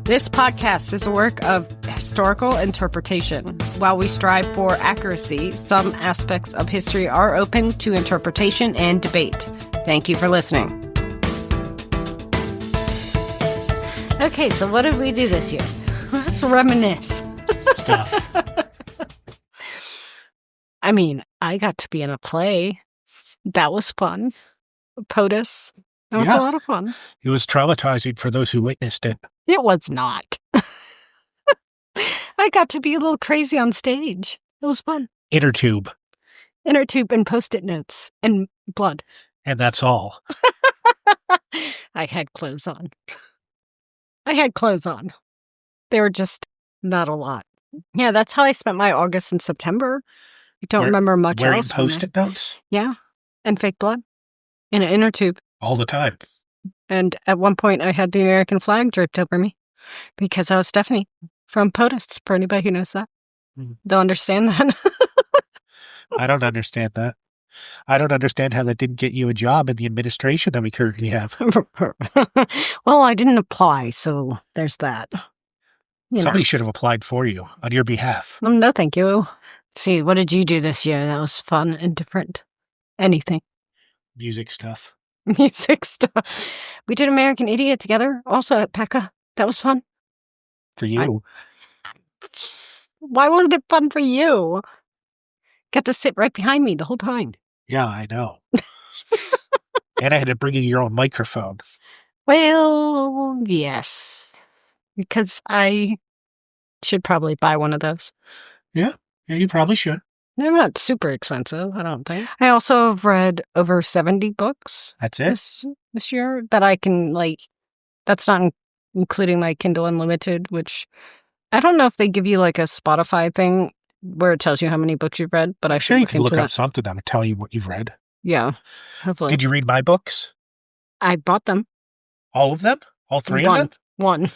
This podcast is a work of historical interpretation. While we strive for accuracy, some aspects of history are open to interpretation and debate. Thank you for listening. Okay, so what did we do this year? Let's reminisce. Stuff. I mean, I got to be in a play. That was fun. POTUS. That was a lot of fun. It was traumatizing for those who witnessed it. It was not. I got to be a little crazy on stage. It was fun. Inner tube. And Post-it notes and blood. And that's all. I had clothes on. They were just not a lot. Yeah, that's how I spent my August and September. I don't remember much wearing else. Wearing Post-it notes? Yeah. And fake blood. In an inner tube. All the time. And at one point, I had the American flag draped over me because I was Stephanie from POTUS, for anybody who knows that. They'll understand that. I don't understand that. I don't understand how that didn't get you a job in the administration that we currently have. Well, I didn't apply, so there's that. Somebody should have applied for you on your behalf. No, thank you. Let's see, what did you do this year that was fun and different? Anything. Music stuff. We did American Idiot together, also at PECA. That was fun. For you. Why wasn't it fun for you? Got to sit right behind me the whole time. Yeah, I know. And I had to bring you your own microphone. Well, yes. Because I should probably buy one of those. Yeah, you probably should. They're not super expensive, I don't think. I also have read over 70 books. That's it? This year that I can, that's not including my Kindle Unlimited, which I don't know if they give you a Spotify thing where it tells you how many books you've read, but I'm sure you can look up something that would tell you what you've read. Yeah, hopefully. Did you read my books? I bought them. All of them? All three of them? One.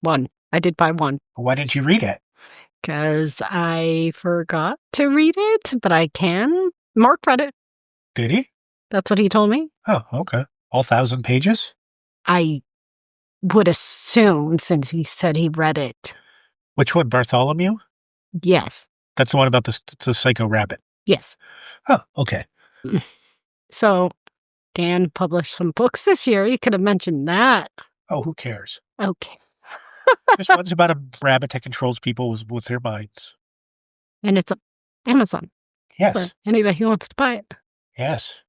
One. I did buy one. Why didn't you read it? Because I forgot to read it, but I can. Mark read it. Did he? That's what he told me. Oh, okay. All 1,000 pages? I would assume, since he said he read it. Which one, Bartholomew? Yes. That's the one about the psycho rabbit? Yes. Oh, okay. So, Dan published some books this year. You could have mentioned that. Oh, who cares? Okay. This one's about a rabbit that controls people with their minds. And it's on Amazon. Yes. For anybody who wants to buy it. Yes.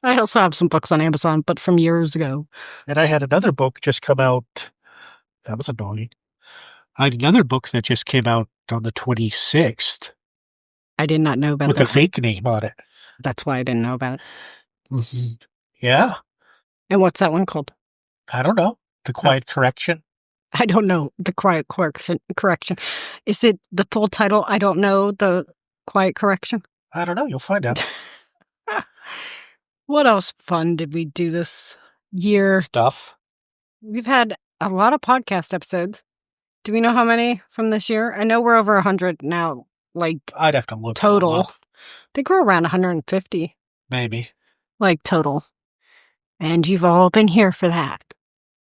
I also have some books on Amazon, but from years ago. And I had another book just come out. That was annoying. I had another book that just came out on the 26th. I did not know about with that. With a fake name on it. That's why I didn't know about it. Mm-hmm. Yeah. And what's that one called? I don't know. The Quiet Correction. I don't know. The Quiet Correction. Is it the full title? I don't know. The Quiet Correction? I don't know. You'll find out. What else fun did we do this year? Stuff. We've had a lot of podcast episodes. Do we know how many from this year? I know we're over 100 now. I'd have to look. Total. I think we're around 150. Maybe. Total. And you've all been here for that.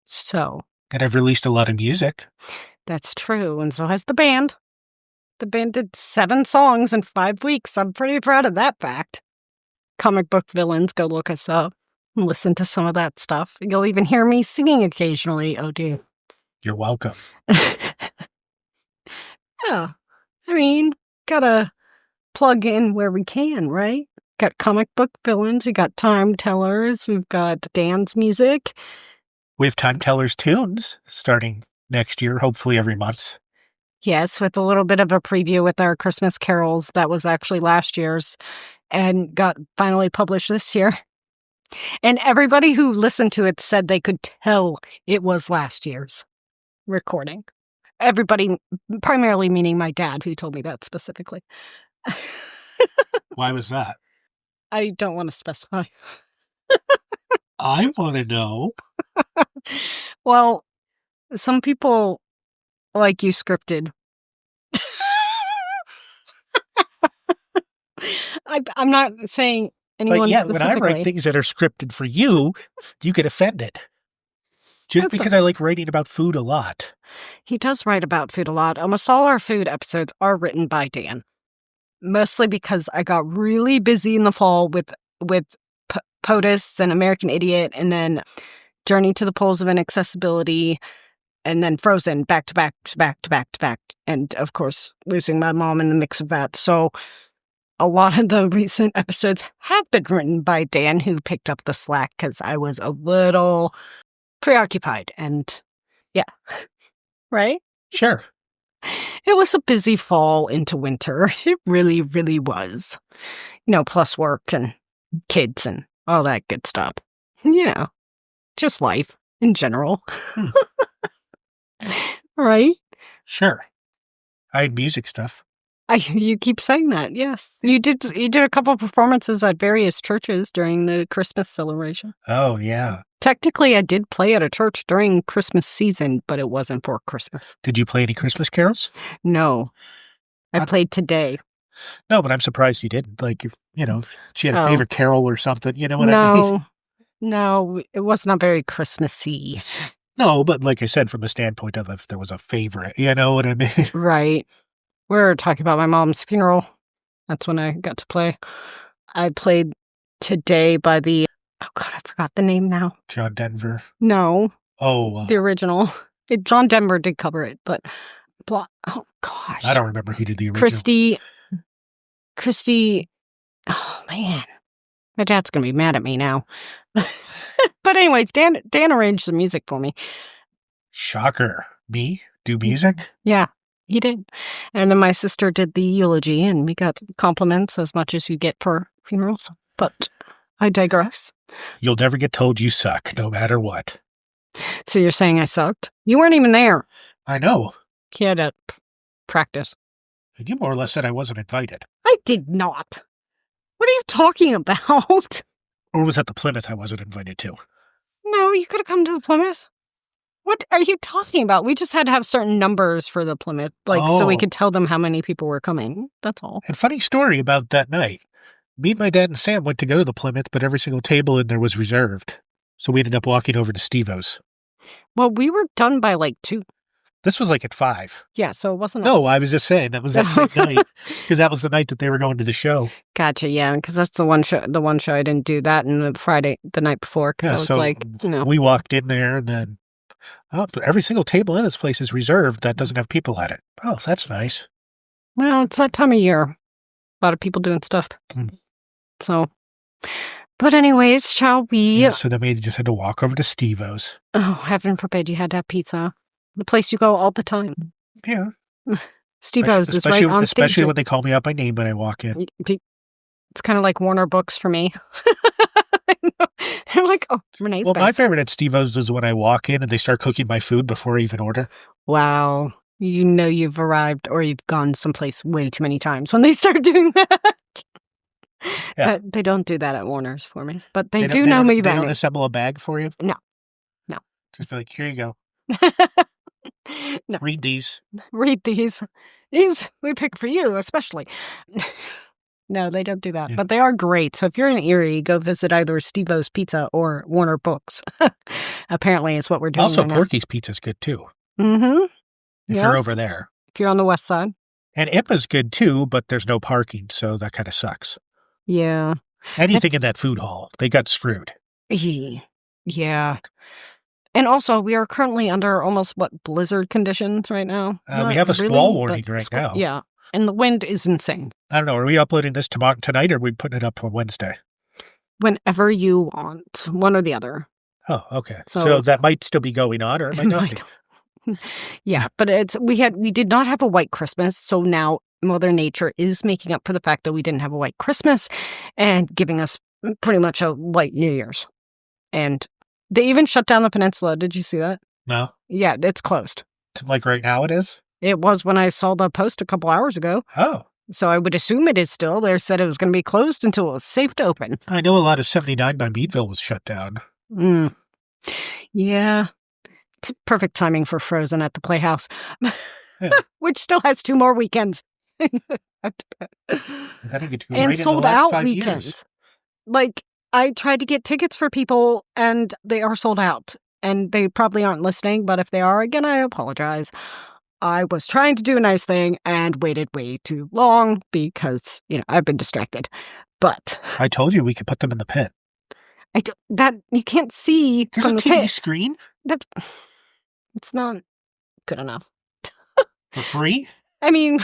So. And I've released a lot of music. That's true. And so has the band. The band did 7 songs in 5 weeks. I'm pretty proud of that fact. Comic Book Villains, go look us up and listen to some of that stuff. You'll even hear me singing occasionally. Oh, dear. You're welcome. Yeah. I mean, gotta plug in where we can, right? Got Comic Book Villains. We got Time Tellers. We've got Dan's music. We have Time Tellers tunes starting next year, hopefully every month. Yes, with a little bit of a preview with our Christmas carols. That was actually last year's and got finally published this year. And everybody who listened to it said they could tell it was last year's recording. Everybody, primarily meaning my dad, who told me that specifically. Why was that? I don't want to specify. I want to know. Well, some people like you scripted. I'm not saying anyone but yeah, specifically. when I write things that are scripted for you, you get offended. Just because I like writing about food a lot. He does write about food a lot. Almost all our food episodes are written by Dan. Mostly because I got really busy in the fall with POTUS and American Idiot, and then Journey to the Poles of Inaccessibility, and then Frozen back to back to back to back to back. And of course, losing my mom in the mix of that. So a lot of the recent episodes have been written by Dan, who picked up the slack because I was a little preoccupied. And yeah, right? Sure. It was a busy fall into winter. It really, really was. Plus work and kids and all that good stuff. Just life in general. Right? Sure. I had music stuff. You keep saying that, yes. You did a couple of performances at various churches during the Christmas celebration. Oh, yeah. Technically, I did play at a church during Christmas season, but it wasn't for Christmas. Did you play any Christmas carols? No. I played today. No, but I'm surprised you didn't. Like, if she had a favorite carol or something, you know what I mean? No, it was not very Christmassy. No, but like I said, from the standpoint of if there was a favorite, you know what I mean? Right. We're talking about my mom's funeral. That's when I got to play. I played today by the... Oh, God, I forgot the name now. John Denver. No. Oh. The original. John Denver did cover it, but... Oh, gosh. I don't remember who did the original. Christy... Oh, man. My dad's going to be mad at me now. But anyways, Dan arranged the music for me. Shocker. Me? Do music? Yeah, he did. And then my sister did the eulogy, and we got compliments as much as you get for funerals. But I digress. You'll never get told you suck, no matter what. So you're saying I sucked? You weren't even there. I know. He had to practice. You more or less said I wasn't invited. I did not. What are you talking about? Or was that the Plymouth I wasn't invited to? No, you could have come to the Plymouth. What are you talking about? We just had to have certain numbers for the Plymouth, so we could tell them how many people were coming. That's all. And funny story about that night. Me, my dad, and Sam went to go to the Plymouth, but every single table in there was reserved. So we ended up walking over to Steve-O's. Well, we were done by 2. This was at 5. Yeah, so it wasn't... No, I was just saying that was that same night, because that was the night that they were going to the show. Gotcha, yeah, because that's the one show I didn't do that in the night before, because I was we walked in there, and then, every single table in this place is reserved that doesn't have people at it. Oh, that's nice. Well, it's that time of year. A lot of people doing stuff. So, but anyways, shall we... Yeah, so then we just had to walk over to Steve-O's. Oh, heaven forbid you had to have pizza. The place you go all the time. Yeah. Steve-O's is right on stage. Especially when they call me out by name when I walk in. It's kind of like Warner Books for me. They're like, oh, Renee's back. My favorite at Steve-O's is when I walk in and they start cooking my food before I even order. Wow. You know you've arrived or you've gone someplace way too many times when they start doing that. Yeah. They don't do that at Warner's for me. But they do know me better. They don't assemble a bag for you? No. Just be like, here you go. No. Read these. These we pick for you, especially. No, they don't do that. Yeah. But they are great. So if you're in Erie, go visit either Steve-O's Pizza or Warner Books. Apparently, it's what we're doing. Also, Porky's Pizza's good, too. Mm-hmm. If you're over there. If you're on the west side. And Ipa's good, too, but there's no parking, so that kind of sucks. Yeah. Anything in that food hall, they got screwed. Yeah. And also, we are currently under almost, blizzard conditions right now? We have a squall warning right now. Yeah, and the wind is insane. I don't know, are we uploading this tonight, or are we putting it up for Wednesday? Whenever you want, one or the other. Oh, okay. So that might still be going on, or it might not be. Yeah, but we did not have a white Christmas, so now Mother Nature is making up for the fact that we didn't have a white Christmas and giving us pretty much a white New Year's. And they even shut down the peninsula. Did you see that? No. Yeah, it's closed. Like right now it is? It was when I saw the post a couple hours ago. Oh. So I would assume it is still. They said it was going to be closed until it was safe to open. I know a lot of 79 by Meadville was shut down. Yeah. It's perfect timing for Frozen at the Playhouse. Yeah. Which still has 2 more weekends. And sold out weekends. Like, I tried to get tickets for people, and they are sold out. and they probably aren't listening, but if they are, again, I apologize. I was trying to do a nice thing and waited way too long because, I've been distracted. But I told you we could put them in the pit. that you can't see There's from a the TV pit. screen It's not good enough. for free. I mean,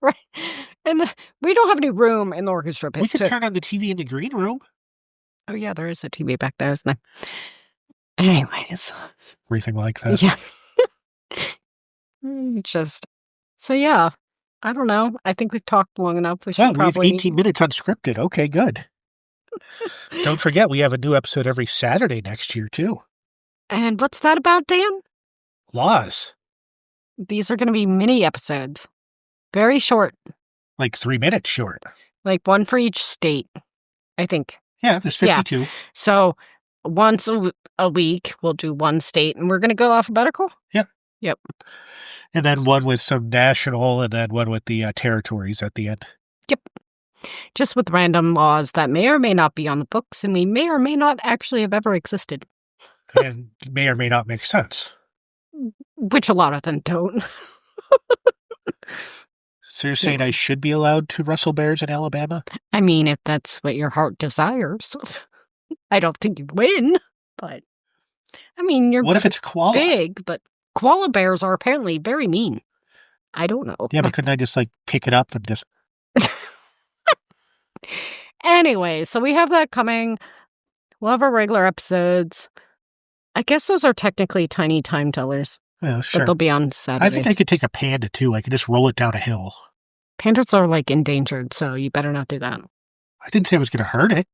right. And we don't have any room in the orchestra pit. We could turn on the TV in the green room. Oh, yeah, there is a TV back there, isn't there? Anyways. Everything like that. Yeah. So yeah, I don't know. I think we've talked long enough. We have 18 minutes unscripted. Okay, good. Don't forget, we have a new episode every Saturday next year, too. And what's that about, Dan? Laws. These are going to be mini episodes. Very short. Like 3 minutes short. Like one for each state, I think. Yeah, there's 52. Yeah. So once a week, we'll do one state, and we're going to go alphabetical? Yep. And then one with some national, and then one with the territories at the end. Yep. Just with random laws that may or may not be on the books, and we may or may not actually have ever existed. And may or may not make sense. Which a lot of them don't. So you're saying I should be allowed to wrestle bears in Alabama? I mean, if that's what your heart desires. I don't think you'd win, but I mean, you're what if it's koala? Big, but koala bears are apparently very mean. I don't know. Yeah, but couldn't I just pick it up and just... Anyway, so we have that coming. We'll have our regular episodes. I guess those are technically tiny time tellers. Yeah, sure. But they'll be on Saturdays. I think I could take a panda, too. I could just roll it down a hill. Pandas are, endangered, so you better not do that. I didn't say I was going to hurt it.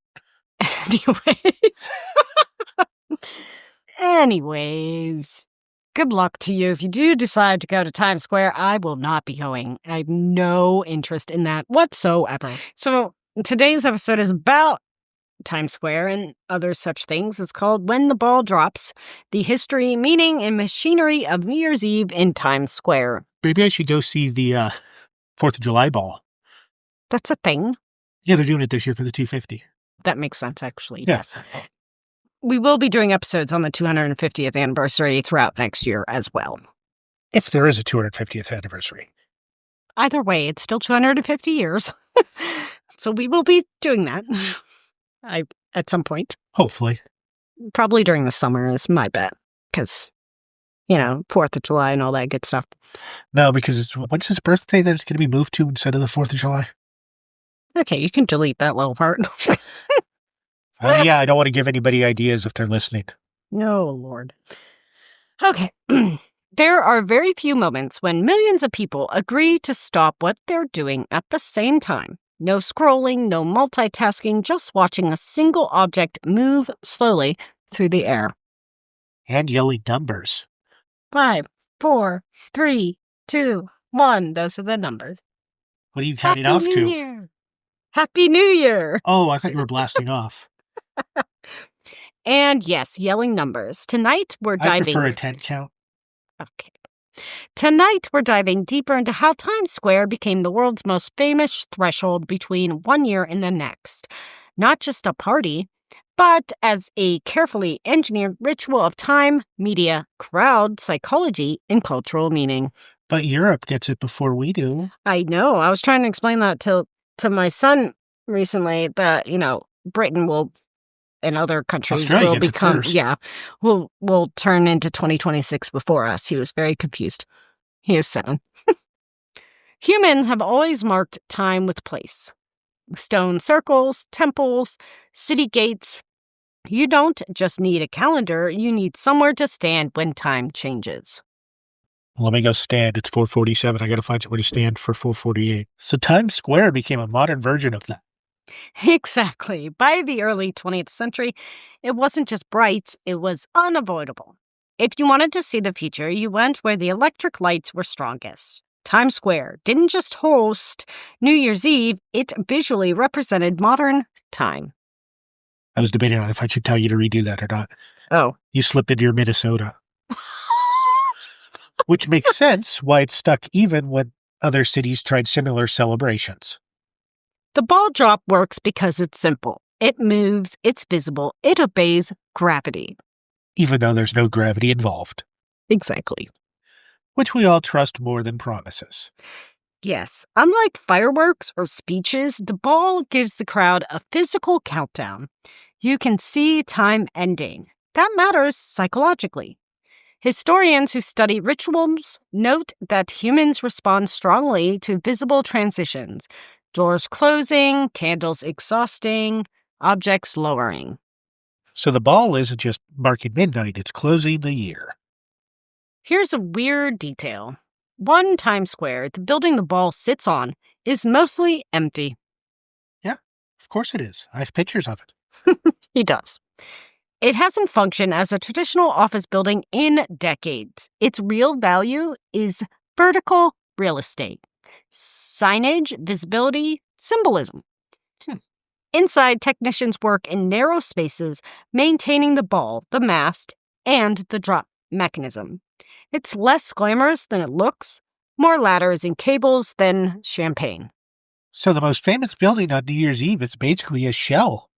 Anyways, good luck to you. If you do decide to go to Times Square, I will not be going. I have no interest in that whatsoever. So today's episode is about Times Square and other such things. It's called When the Ball Drops, the history, meaning, and machinery of New Year's Eve in Times Square. Maybe I should go see the 4th of July ball. That's a thing. Yeah, they're doing it this year for the 250. That makes sense, actually. Yes. We will be doing episodes on the 250th anniversary throughout next year as well. If there is a 250th anniversary. Either way, it's still 250 years. So we will be doing that. At some point. Hopefully. Probably during the summer is my bet. Because, 4th of July and all that good stuff. No, because when's his birthday that it's going to be moved to instead of the 4th of July? Okay, you can delete that little part. Yeah, I don't want to give anybody ideas if they're listening. No, Lord. Okay. There are very few moments when millions of people agree to stop what they're doing at the same time. No scrolling, no multitasking, just watching a single object move slowly through the air. And yelling numbers. 5, 4, 3, 2, 1. Those are the numbers. What are you counting off to? Year. Happy New Year! Oh, I thought you were blasting off. And yes, yelling numbers. Tonight we're diving... I prefer a 10 count. Okay. Tonight, we're diving deeper into how Times Square became the world's most famous threshold between one year and the next. Not just a party, but as a carefully engineered ritual of time, media, crowd, psychology, and cultural meaning. But Europe gets it before we do. I know. I was trying to explain that to my son recently, that, Britain will... and other countries Australia will become, first. will turn into 2026 before us. He was very confused. He is 7. Humans have always marked time with place. Stone circles, temples, city gates. You don't just need a calendar, you need somewhere to stand when time changes. Let me go stand. It's 4:47. I got to find somewhere to stand for 4:48. So Times Square became a modern version of that. Exactly. By the early 20th century, it wasn't just bright, it was unavoidable. If you wanted to see the future, you went where the electric lights were strongest. Times Square didn't just host New Year's Eve, it visually represented modern time. I was debating on if I should tell you to redo that or not. Oh. You slipped into your Minnesota. Which makes sense why it's stuck even when other cities tried similar celebrations. The ball drop works because it's simple. It moves, it's visible, it obeys gravity. even though there's no gravity involved, Exactly. which we all trust more than promises. Yes, unlike fireworks or speeches, the ball gives the crowd a physical countdown. You can see time ending. That matters psychologically. Historians who study rituals note that humans respond strongly to visible transitions, doors closing, candles exhausting, objects lowering. So the ball isn't just marking midnight, it's closing the year. Here's a weird detail. One Times Square, the building the ball sits on, is mostly empty. Yeah, of course it is. I have pictures of it. He does. It hasn't functioned as a traditional office building in decades. Its real value is vertical real estate. Signage, visibility, symbolism. Inside, technicians work in narrow spaces, maintaining the ball, the mast, and the drop mechanism. It's less glamorous than it looks, more ladders and cables than champagne. So the most famous building on New Year's Eve is basically a shell.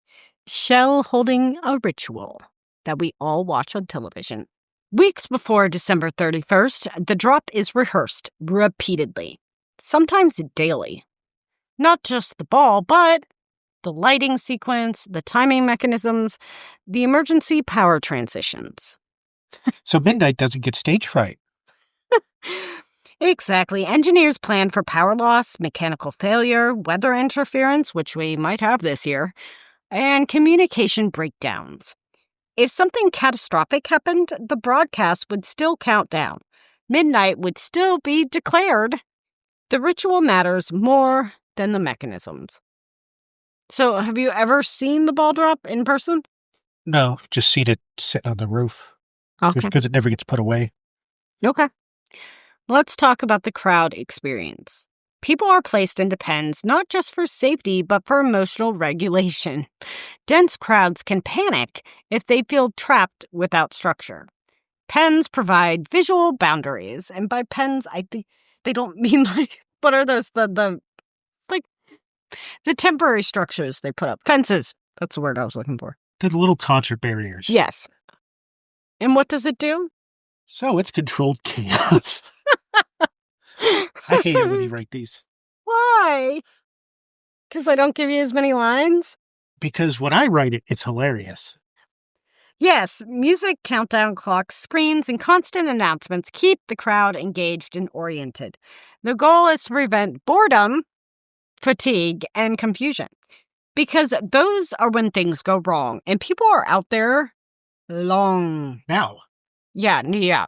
Shell holding a ritual that we all watch on television. Weeks before December 31st, the drop is rehearsed repeatedly, sometimes daily. Not just the ball, but the lighting sequence, the timing mechanisms, the emergency power transitions. So midnight doesn't get stage fright. Exactly. Engineers plan for power loss, mechanical failure, weather interference, which we might have this year, and communication breakdowns. If something catastrophic happened, the broadcast would still count down. Midnight would still be declared. The ritual matters more than the mechanisms. So, have you ever seen the ball drop in person? No, just seen it sitting on the roof. Because it never gets put away. Okay. Let's talk about the crowd experience. People are placed into pens not just for safety, but for emotional regulation. Dense crowds can panic if they feel trapped without structure. Pens provide visual boundaries, and by pens, I think they don't mean like, what are those, the temporary structures they put up. Fences. That's the word I was looking for. The little concert barriers. Yes. And what does it do? So it's controlled chaos. I hate it when you write these. Why? Because I don't give you as many lines? Because when I write it, it's hilarious. Yes, music, countdown clocks, screens, and constant announcements keep the crowd engaged and oriented. The goal is to prevent boredom, fatigue, and confusion. Because those are when things go wrong, and people are out there long. Now. Yeah.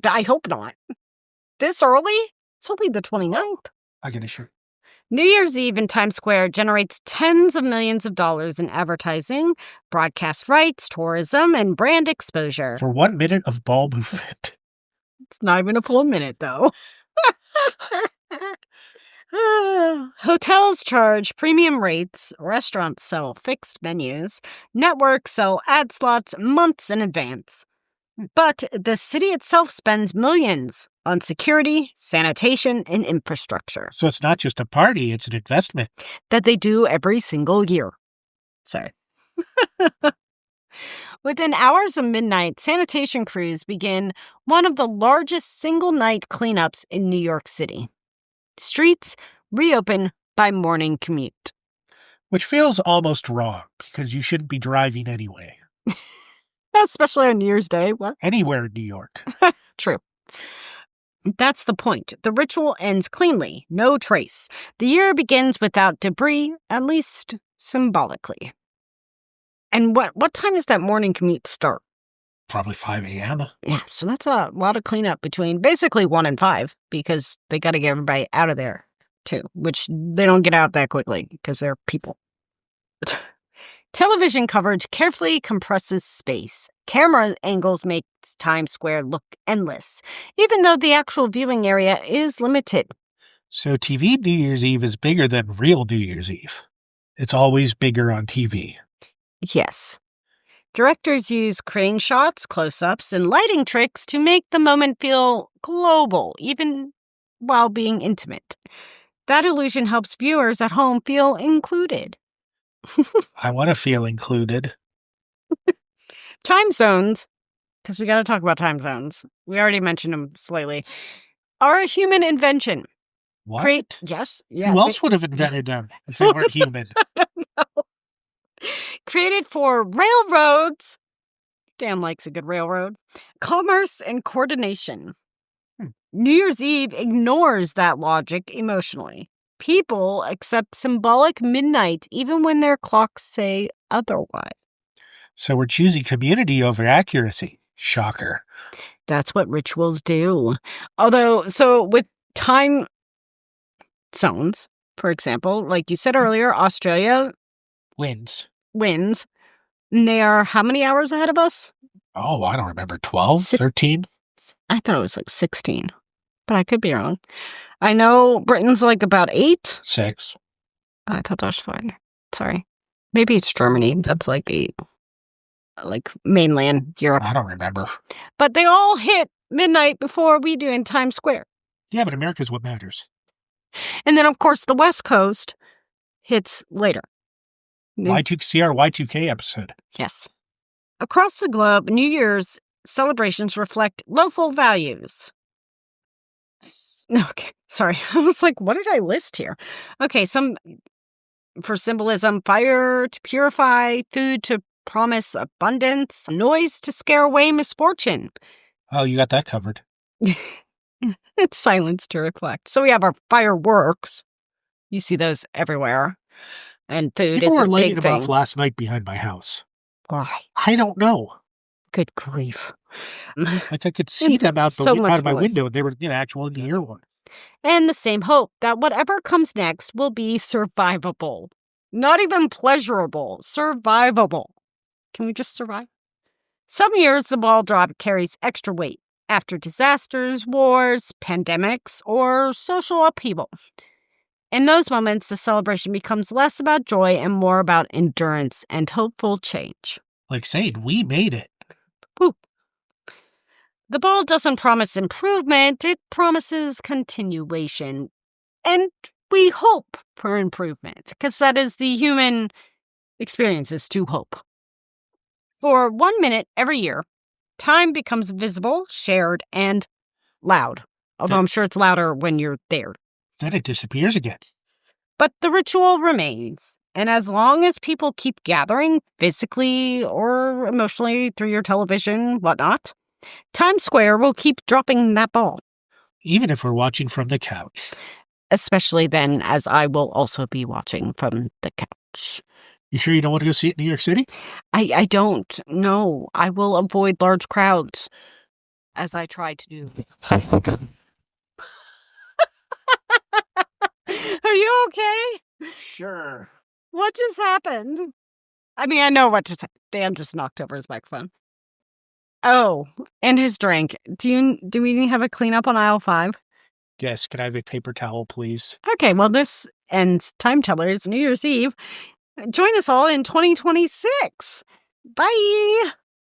I hope not. This early? It's only the 29th. I get a shirt. New Year's Eve in Times Square generates tens of millions of dollars in advertising, broadcast rights, tourism, and brand exposure. For 1 minute of ball movement. It's not even a full minute, though. Hotels charge premium rates, restaurants sell fixed menus, networks sell ad slots months in advance. But the city itself spends millions on security, sanitation, and infrastructure. So it's not just a party, it's an investment. That they do every single year. Sorry. Within hours of midnight, sanitation crews begin one of the largest single-night cleanups in New York City. Streets reopen by morning commute. Which feels almost wrong, because you shouldn't be driving anyway. Especially on New Year's Day. What? Anywhere in New York. True. That's the point. The ritual ends cleanly, no trace. The year begins without debris, at least symbolically. And what time does that morning commute start? Probably 5 a.m. Yeah, so that's a lot of cleanup between basically 1 and 5, because they got to get everybody out of there, too, which they don't get out that quickly because they're people. Television coverage carefully compresses space. Camera angles make Times Square look endless, even though the actual viewing area is limited. So TV New Year's Eve is bigger than real New Year's Eve. It's always bigger on TV. Yes. Directors use crane shots, close-ups, and lighting tricks to make the moment feel global, even while being intimate. That illusion helps viewers at home feel included. I want to feel included. Time zones because we got to talk about time zones. We already mentioned them slightly. Are a human invention. What? Yes. Yeah. Who else would have invented them if they weren't human? Created for railroads. Dan likes a good railroad. Commerce and coordination. New Year's Eve ignores that logic emotionally. People accept symbolic midnight even when their clocks say otherwise. So we're choosing community over accuracy. Shocker. That's what rituals do. Although, so with time zones, for example, like you said earlier, Australia Wins. wins. And they are how many hours ahead of us? Oh, I don't remember. 12? 13? I thought it was like 16, but I could be wrong. I know Britain's like about 8. 6. I thought that was 5. Sorry. Maybe it's Germany. That's like 8. Like mainland Europe. I don't remember. But they all hit midnight before we do in Times Square. Yeah, but America's what matters. And then, of course, the West Coast hits later. See our Y2K episode. Yes. Across the globe, New Year's celebrations reflect local values. Okay, sorry. I was like, what did I list here? Okay, some for symbolism, fire to purify, food to promise abundance, noise to scare away misfortune. Oh, you got that covered. It's silence to reflect. So we have our fireworks. You see those everywhere. And food People is were a lighting big them thing. off last night behind my house. Why? I don't know. Good grief. Like I could see them out, So much out of my noise. window. They were actual in the air one. And the same hope that whatever comes next will be survivable. Not even pleasurable. Survivable. Can we just survive? Some years the ball drop carries extra weight after disasters, wars, pandemics, or social upheaval. In those moments, the celebration becomes less about joy and more about endurance and hopeful change. Like saying, we made it. Woo. The ball doesn't promise improvement, it promises continuation. And we hope for improvement, because that is the human experience, is to hope. For 1 minute every year, time becomes visible, shared, and loud. Although I'm sure it's louder when you're there. Then it disappears again. But the ritual remains. And as long as people keep gathering physically or emotionally through your television, whatnot, Times Square will keep dropping that ball. Even if we're watching from the couch. Especially then, as I will also be watching from the couch. You sure you don't want to go see it in New York City? I don't know. I will avoid large crowds, as I try to do. Are you okay? Sure. What just happened? I mean, I know what just happened. Dan just knocked over his microphone. Oh, and his drink. Do we have a cleanup on aisle 5? Yes, can I have a paper towel, please? Okay, well, this ends Time Tellers New Year's Eve. Join us all in 2026. Bye!